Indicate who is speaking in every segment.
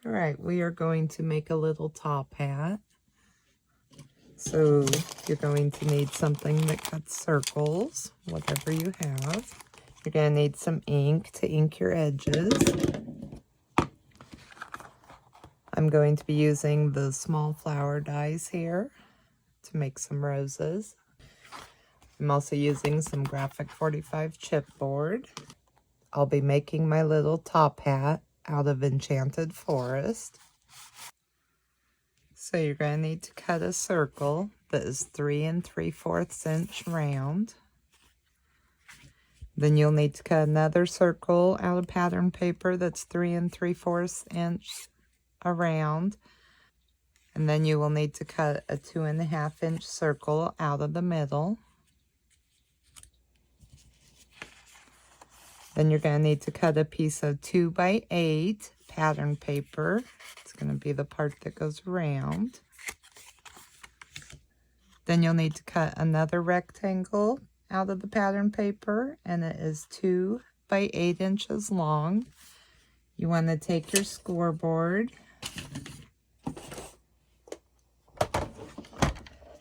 Speaker 1: All right, we are going to make a little top hat. So you're going to need something that cuts circles, whatever you have. You're going to need some ink to ink your edges. I'm going to be using the small flower dies here to make some roses. I'm also using some graphic 45 chipboard. I'll be making my little top hat out of Enchanted Forest. So you're going to need to cut a circle that is 3 3/4 inch round. Then you'll need to cut another circle out of pattern paper that's 3 3/4 inch around. And then you will need to cut a 2.5 inch circle out of the middle. Then you're going to need to cut a piece of 2 by 8 pattern paper. It's going to be the part that goes around. Then you'll need to cut another rectangle out of the pattern paper, and it is 2 by 8 inches long. You want to take your scoreboard.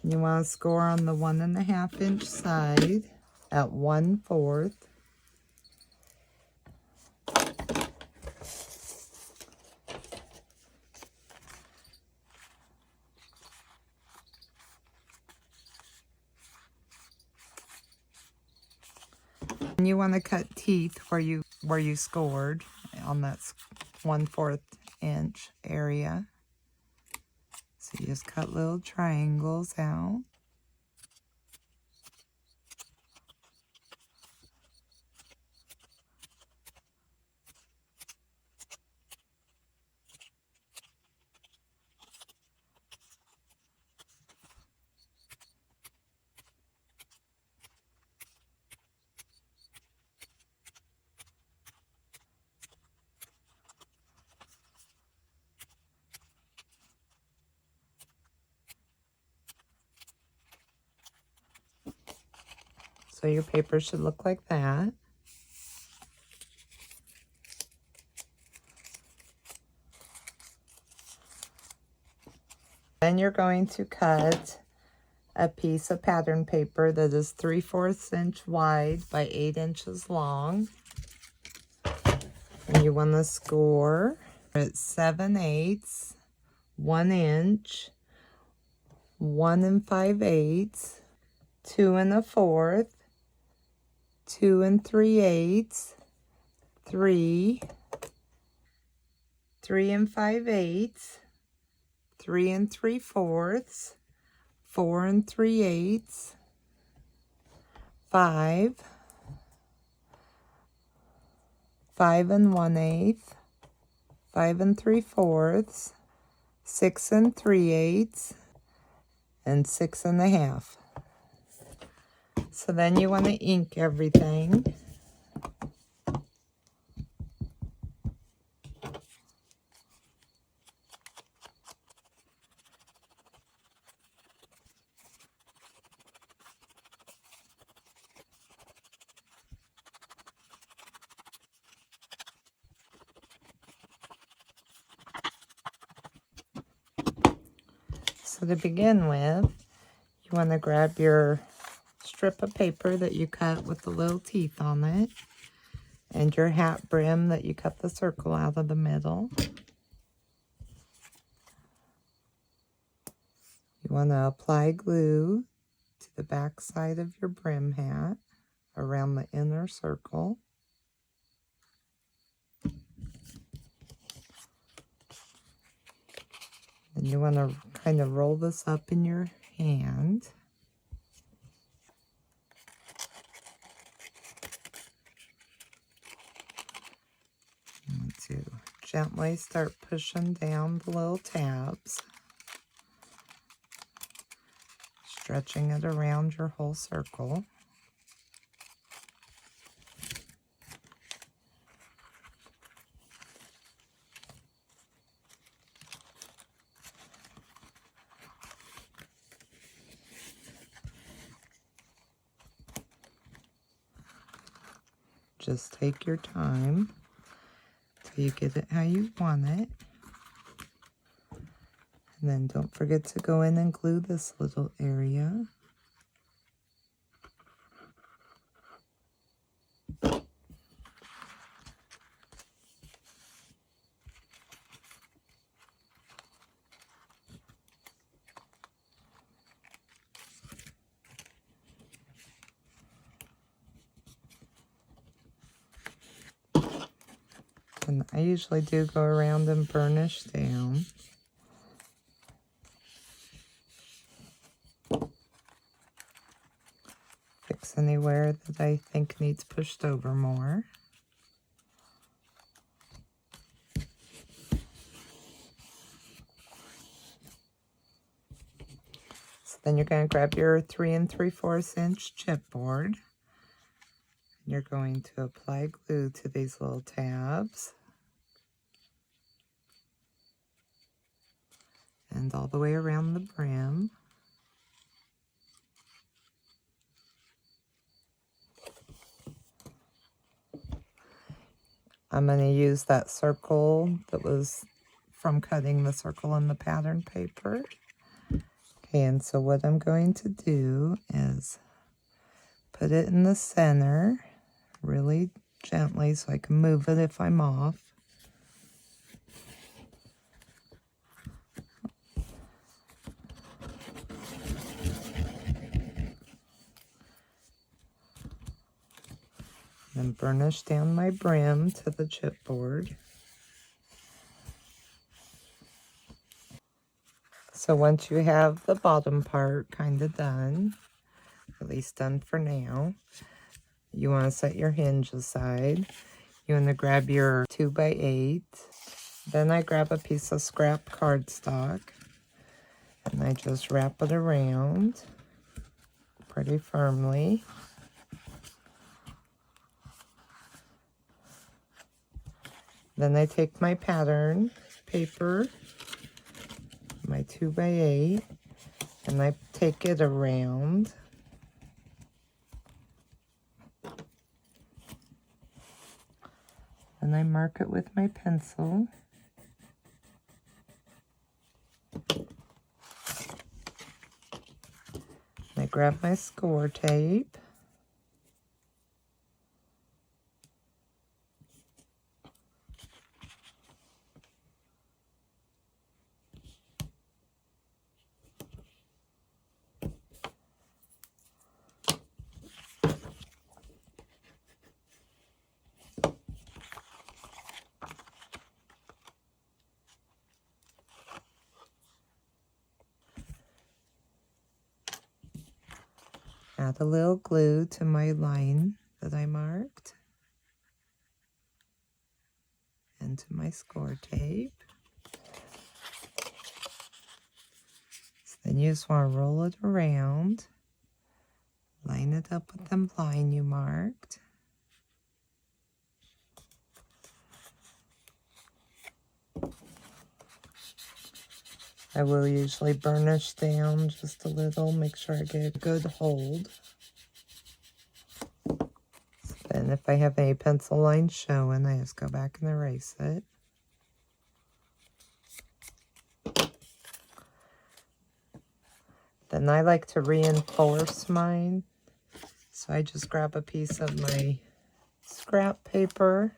Speaker 1: You want to score on the 1.5 inch side at 1/4. And you want to cut teeth where you scored on that 1/4 inch area. So you just cut little triangles out. So your paper should look like that. Then you're going to cut a piece of pattern paper that is 3/4 inch wide by 8 inches long. And you want to score at 7/8, 1 inch, 1 5/8, 2 1/4, 2 3/8, 3, 3 5/8, 3 3/4, 4 3/8, 5, 5 1/8, 5 3/4, 6 3/8, and 6 1/2. So then you want to ink everything. So to begin with, you want to grab your strip of paper that you cut with the little teeth on it, and your hat brim that you cut the circle out of the middle. You want to apply glue to the back side of your brim hat around the inner circle. And you want to kind of roll this up in your hand. And to gently start pushing down the little tabs, stretching it around your whole circle. Just take your time till you get it how you want it. And then don't forget to go in and glue this little area. And I usually do go around and burnish down. Fix anywhere that I think needs pushed over more. So then you're going to grab your 3 3/4 inch chipboard. You're going to apply glue to these little tabs. And all the way around the brim. I'm going to use that circle that was from cutting the circle on the pattern paper. Okay, and so what I'm going to do is put it in the center really gently so I can move it if I'm off. Then burnish down my brim to the chipboard. So once you have the bottom part kind of done, at least done for now, you want to set your hinge aside. You want to grab your 2x8. Then I grab a piece of scrap cardstock and I just wrap it around pretty firmly. Then I take my pattern paper, my 2x8, and I take it around. And I mark it with my pencil. I grab my score tape. Add a little glue to my line that I marked and to my score tape. So then you just want to roll it around, line it up with the line you marked. I will usually burnish down just a little, make sure I get a good hold. Then if I have any pencil lines showing, I just go back and erase it. Then I like to reinforce mine. So I just grab a piece of my scrap paper.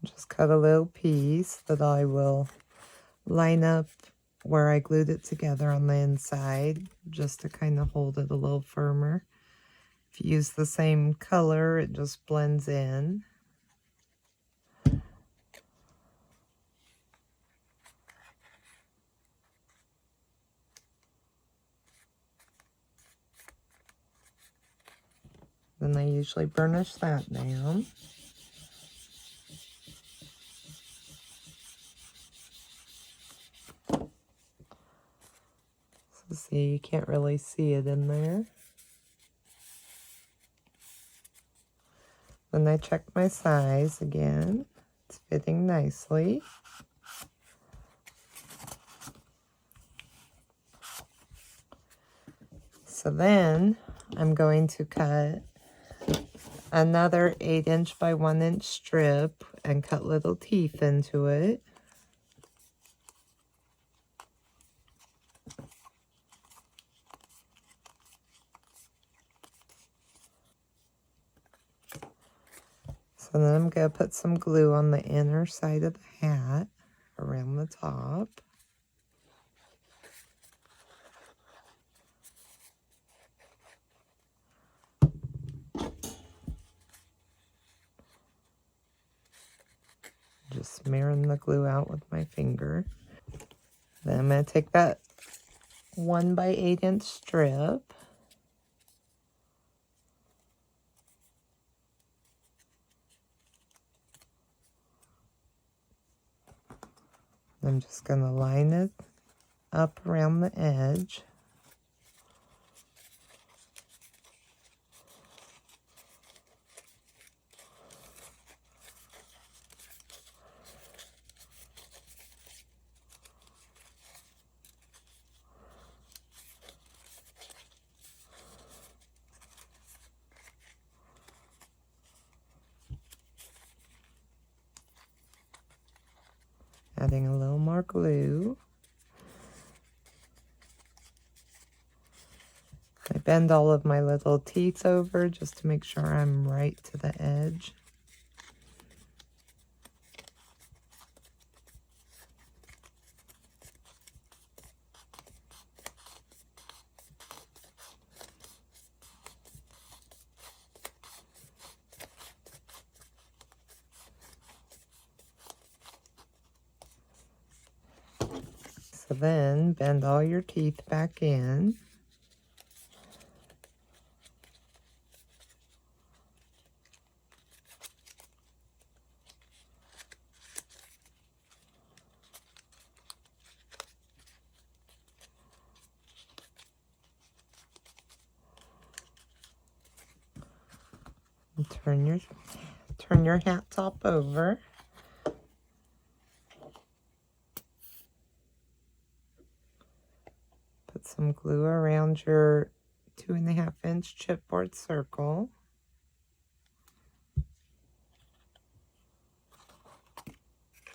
Speaker 1: Just cut a little piece that I will line up where I glued it together on the inside, just to kind of hold it a little firmer. If you use the same color, it just blends in. Then I usually burnish that down. So see, you can't really see it in there. Then I check my size again. It's fitting nicely. So then I'm going to cut another 8" by 1" strip and cut little teeth into it. So then I'm going to put some glue on the inner side of the hat around the top. Just smearing the glue out with my finger. Then I'm going to take that 1 by 8 inch strip. I'm just going to line it up around the edge. Adding a little more glue. I bend all of my little teeth over just to make sure I'm right to the edge. So then bend all your teeth back in. And turn your hat top over. Put some glue around your 2.5 inch chipboard circle.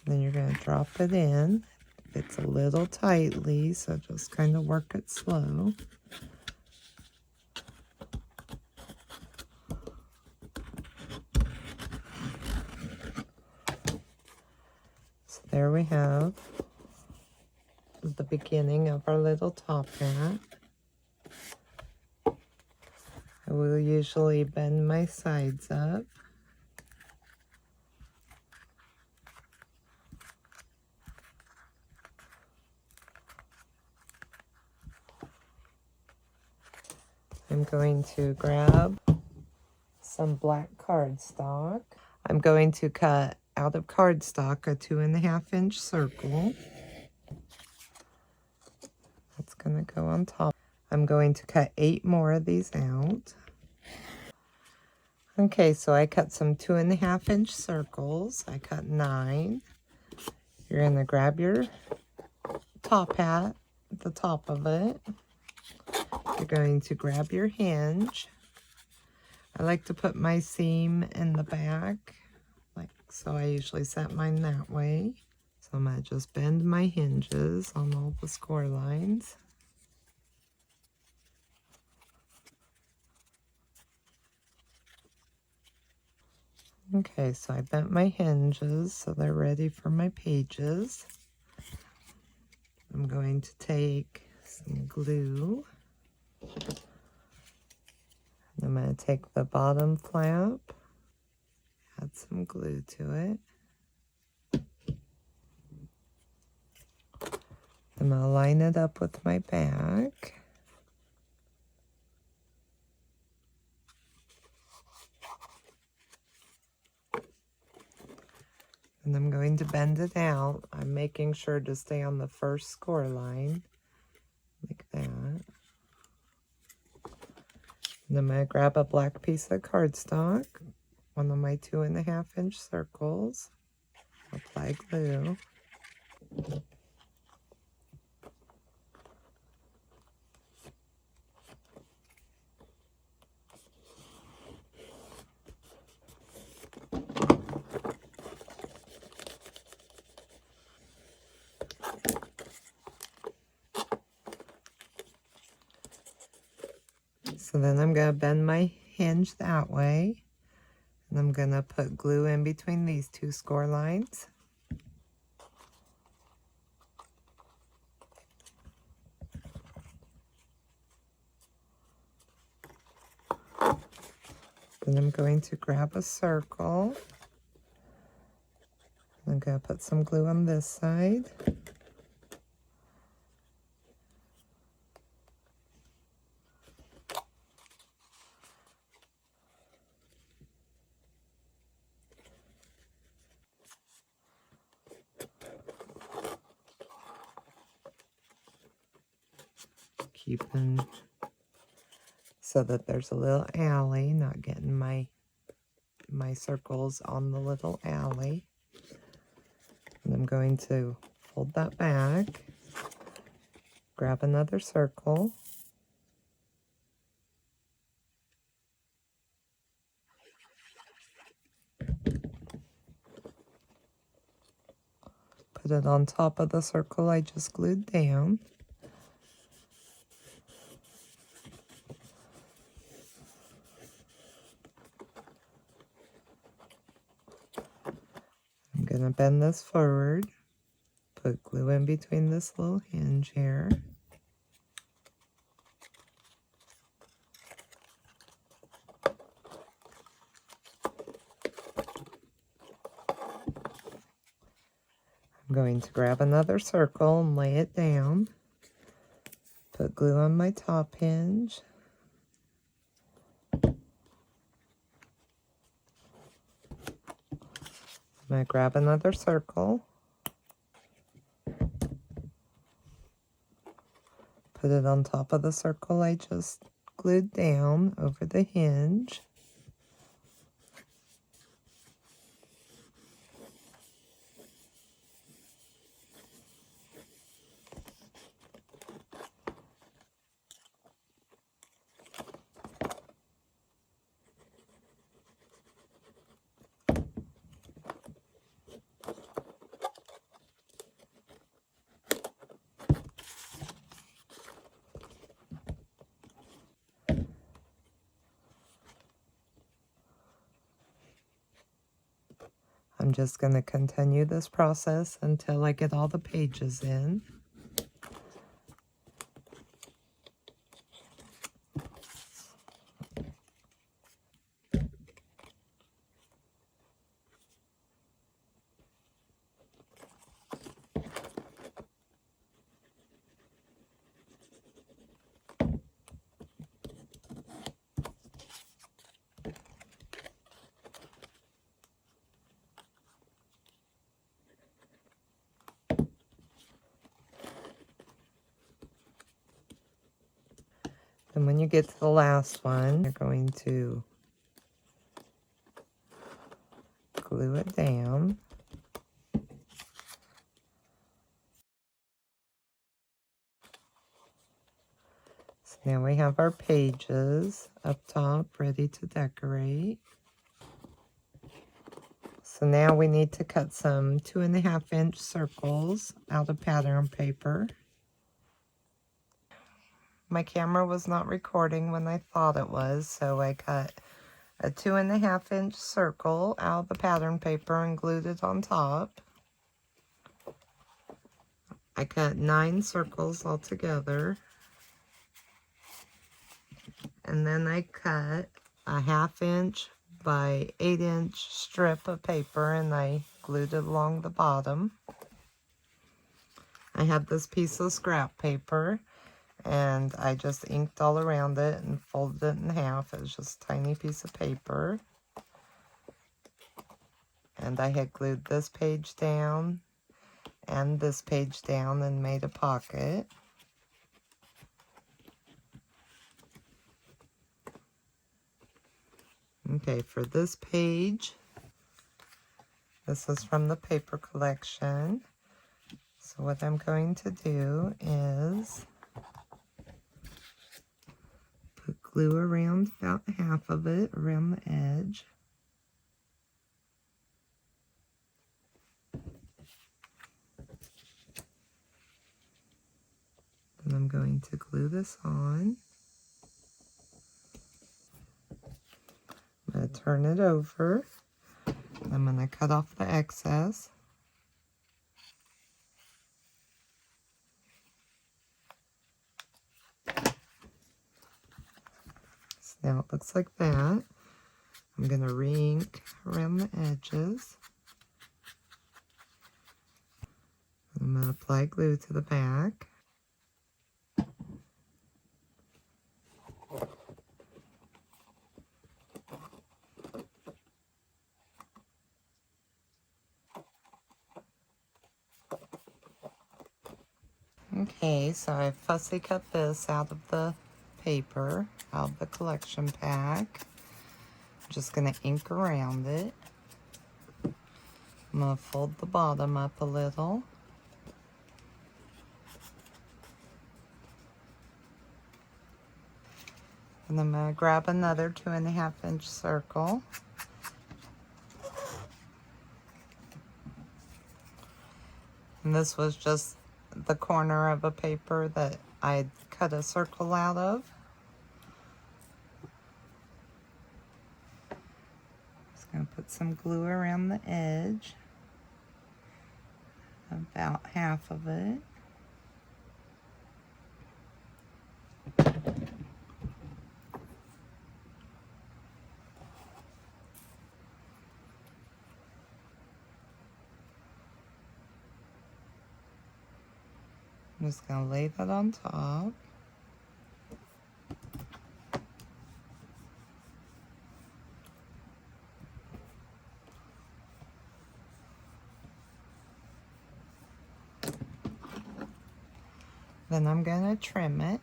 Speaker 1: Then you're going to drop it in. It fits a little tightly, so just kind of work it slow. So there we have the beginning of our little top hat. I will usually bend my sides up. I'm going to grab some black cardstock. I'm going to cut out of cardstock a 2.5 inch circle. That's going to go on top. I'm going to cut 8 more of these out. Okay, so I cut some 2.5 inch circles. I cut 9. You're going to grab your top hat at the top of it. You're going to grab your hinge. I like to put my seam in the back, so I usually set mine that way. So I'm going to just bend my hinges on all the score lines. Okay, so I bent my hinges so they're ready for my pages. I'm going to take some glue. I'm going to take the bottom flap, add some glue to it. I'm going to line it up with my back. And I'm going to bend it out. I'm making sure to stay on the first score line, like that. And I'm going to grab a black piece of cardstock, one of my 2.5 inch circles, apply glue. So then I'm going to bend my hinge that way, and I'm going to put glue in between these two score lines. Then I'm going to grab a circle. I'm going to put some glue on this side. Keeping so that there's a little alley, not getting my circles on the little alley. And I'm going to fold that back, grab another circle, put it on top of the circle I just glued down. I'm going to bend this forward, put glue in between this little hinge here. I'm going to grab another circle and lay it down, put glue on my top hinge. I'm going to grab another circle, put it on top of the circle I just glued down over the hinge. I'm just going to continue this process until I get all the pages in. And when you get to the last one, you're going to glue it down. So now we have our pages up top ready to decorate. So now we need to cut some 2.5-inch circles out of pattern paper. My camera was not recording when I thought it was, so I cut a 2.5-inch circle out of the pattern paper and glued it on top. I cut 9 circles altogether. And then I cut a 1/2-inch by 8-inch strip of paper and I glued it along the bottom. I had this piece of scrap paper and I just inked all around it and folded it in half. It was just a tiny piece of paper. And I had glued this page down and this page down and made a pocket. Okay, for this page, this is from the paper collection. So what I'm going to do is put glue around about half of it, around the edge. Then I'm going to glue this on. turn it over. I'm going to cut off the excess. So now it looks like that. I'm going to re-ink around the edges. I'm going to apply glue to the back. Okay, so I fussy cut this out of the paper, out of the collection pack. I'm just going to ink around it. I'm going to fold the bottom up a little. And I'm going to grab another 2.5-inch circle. And this was just the corner of a paper that I cut a circle out of. Just going to put some glue around the edge, about half of it. I'm just going to lay that on top. Then I'm going to trim it.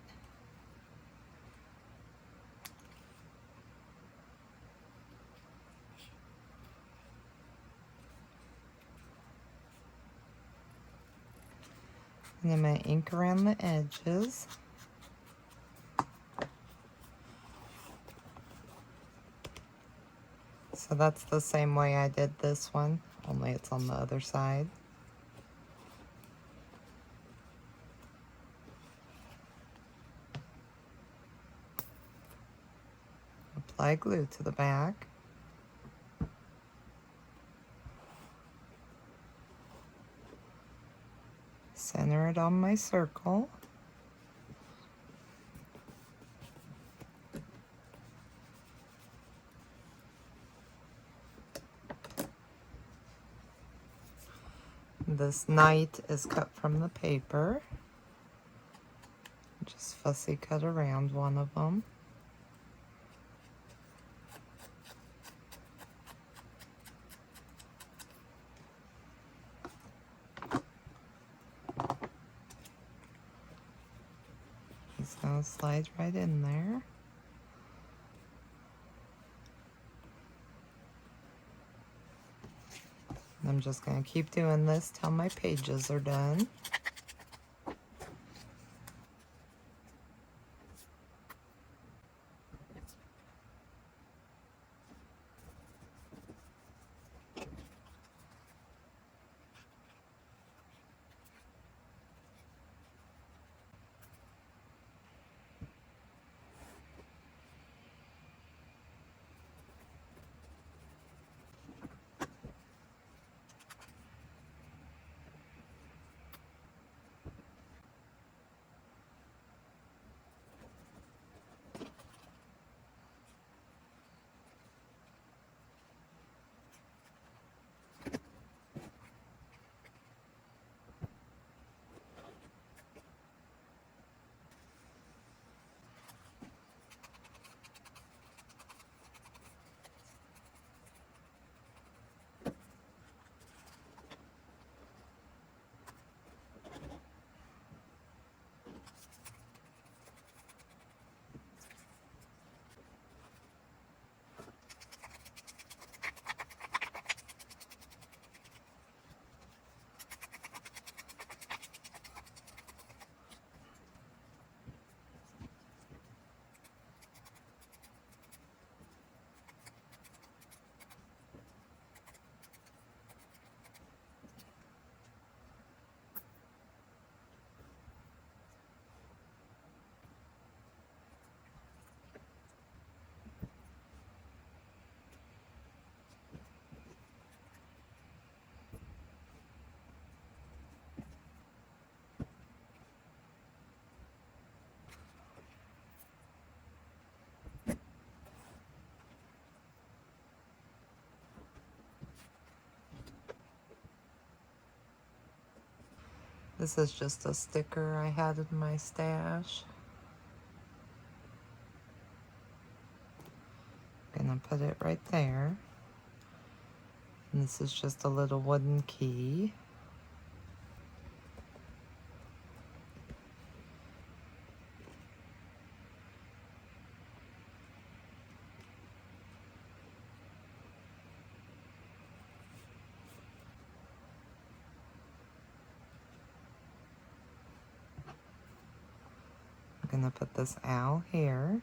Speaker 1: And I'm going to ink around the edges. So that's the same way I did this one, only it's on the other side. Apply glue to the back. Center it on my circle. This knight is cut from the paper. Just fussy cut around one of them. It's gonna slide right in there. I'm just going to keep doing this till my pages are done. This is just a sticker I had in my stash. Gonna put it right there. And this is just a little wooden key. I'm gonna put this owl here.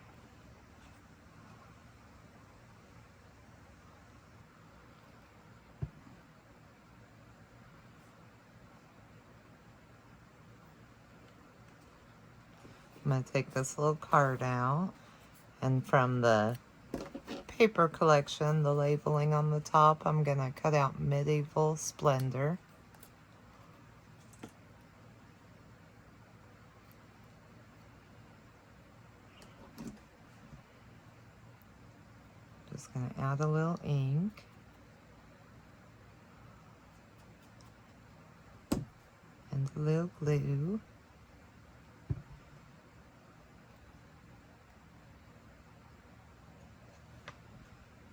Speaker 1: I'm gonna take this little card out, and from the paper collection, the labeling on the top, I'm gonna cut out Medieval Splendor. Just gonna add a little ink. And a little glue.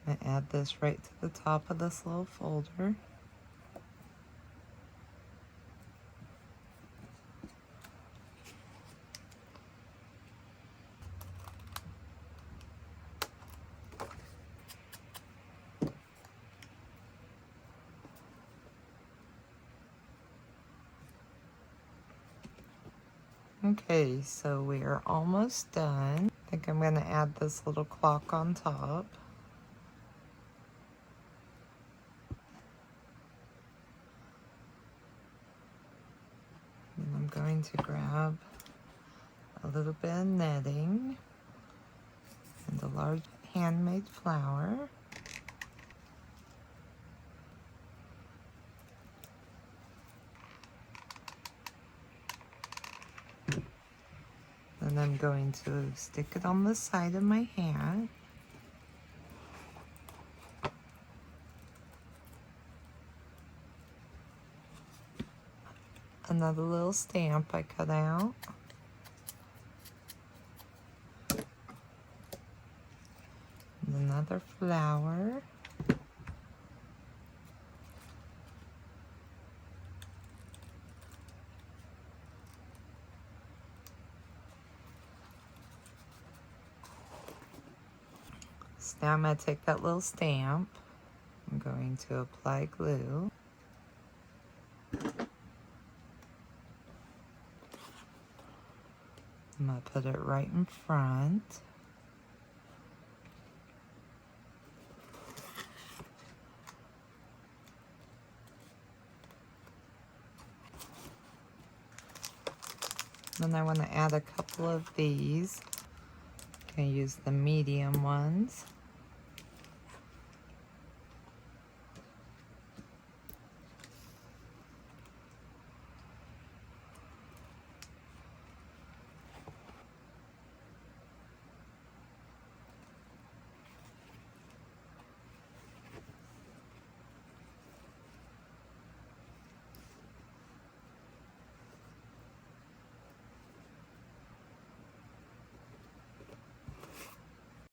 Speaker 1: I'm gonna add this right to the top of this little folder. Okay, so we are almost done. I think I'm going to add this little clock on top. And I'm going to grab a little bit of netting and a large handmade flower. And I'm going to stick it on the side of my hat. Another little stamp I cut out. And another flower. So now I'm going to take that little stamp. I'm going to apply glue. I'm going to put it right in front. Then I want to add a couple of these. I'm going to use the medium ones.